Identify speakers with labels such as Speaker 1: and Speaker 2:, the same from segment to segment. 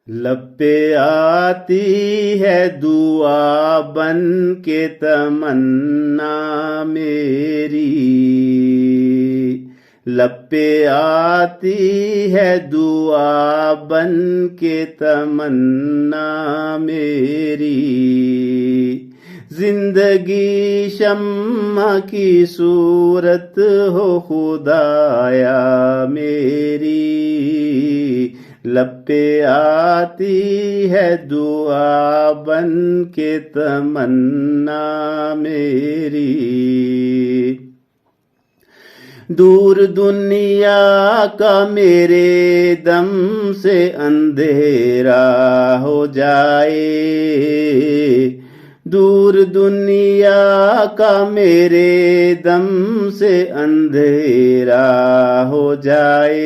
Speaker 1: لب پہ آتی ہے دعا بن کے تمنا میری، لب پہ آتی ہے دعا بن کے تمنا میری، زندگی شمع کی صورت ہو خدایا میری، لب پہ آتی ہے دعا بن کے تمنا میری، دور دنیا کا میرے دم سے اندھیرا ہو جائے، دور دنیا کا میرے دم سے اندھیرا ہو جائے،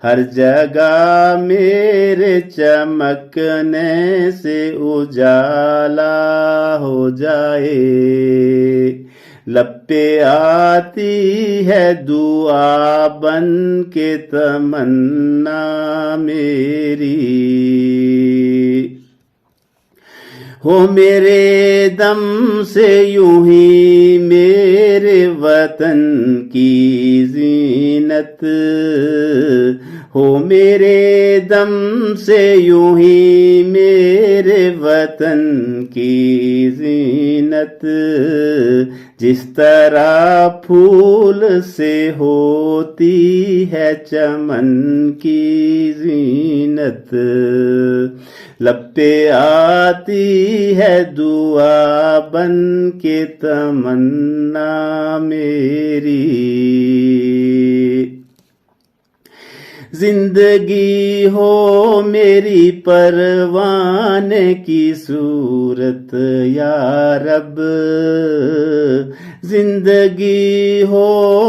Speaker 1: ہر جگہ میرے چمکنے سے اجالا ہو جائے، لب پہ آتی ہے دعا بن کے تمنا میری، ہو میرے دم سے یوں ہی میرے وطن کی زینت، ہو میرے دم سے یوں ہی میرے وطن کی زینت، جس طرح پھول سے ہوتی ہے چمن کی زینت، لب پہ آتی ہے دعا بن کے تمنا میری، زندگی ہو میری پروانے کی صورت یا رب، زندگی ہو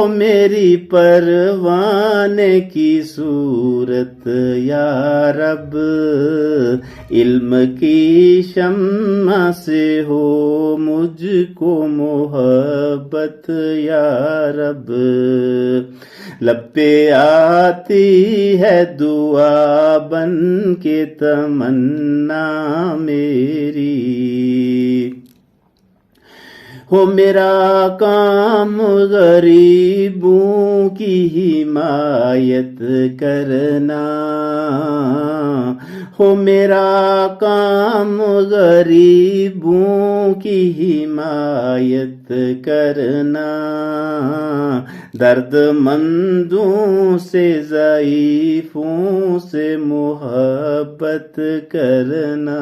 Speaker 1: میری پروانے کی صورت یا رب، علم کی شمع سے ہو مجھ کو محبت یا رب، لب پہ آتی ہے دعا بن کے تمنا میری، ہو میرا کام غریبوں کی حمایت کرنا، ہو میرا کام غریبوں کی حمایت کرنا، درد مندوں سے ضعیفوں سے محبت کرنا،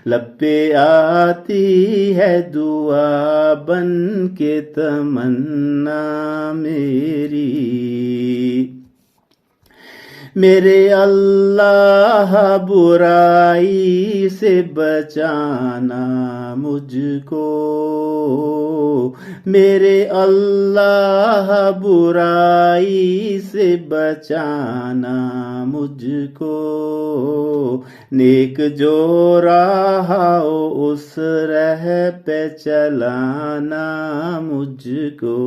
Speaker 1: لب پہ آتی ہے دعا بن کے تمنا میری، میرے اللہ برائی سے بچانا مجھ کو، میرے اللہ برائی سے بچانا مجھ کو، نیک جو راہ ہو اس راہ پہ چلانا مجھ کو،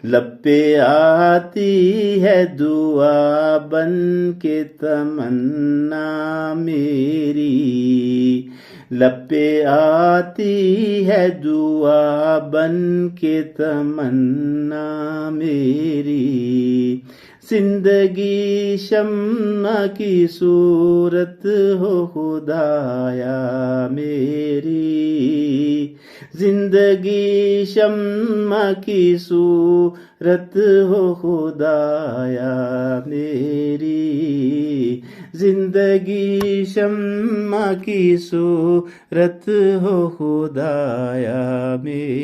Speaker 1: لب پہ آتی ہے دعا بن کے تمنا میری، لب پہ آتی ہے دعا بن کے تمنا میری، زندگی شمع کی صورت ہو خدایا میری، زندگی شمع کی صورت ہو خدایا میری، زندگی شمع کی صورت ہو خدایا میری۔